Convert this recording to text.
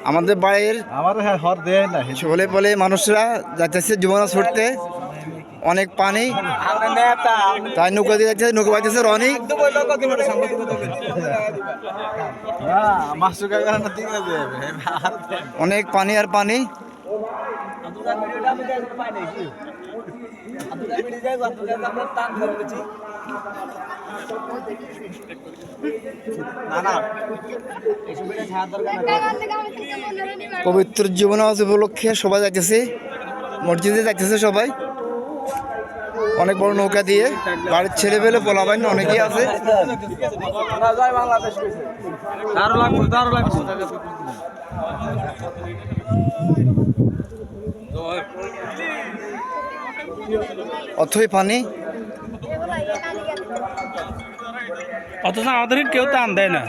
আমাদের বাড়ির ছোলে বলে মানুষরা যাচ্ছে যমুনা ছুটতে, অনেক পানি, তাই নৌকা দিয়ে যাচ্ছে, নৌকা পাইতেছে রনি। অনেক পানি আর পানি। পবিত্র যমুনা উপলক্ষে সবাই যাইতেছে, মসজিদে যাইতেছে সবাই, অনেক বড় নৌকা দিয়ে। বাড়ির ছেলে পেলে পোলাবাইন অনেকেই আছে। অথই পানি, অথচ আমাদের কেউ টান দেয় না।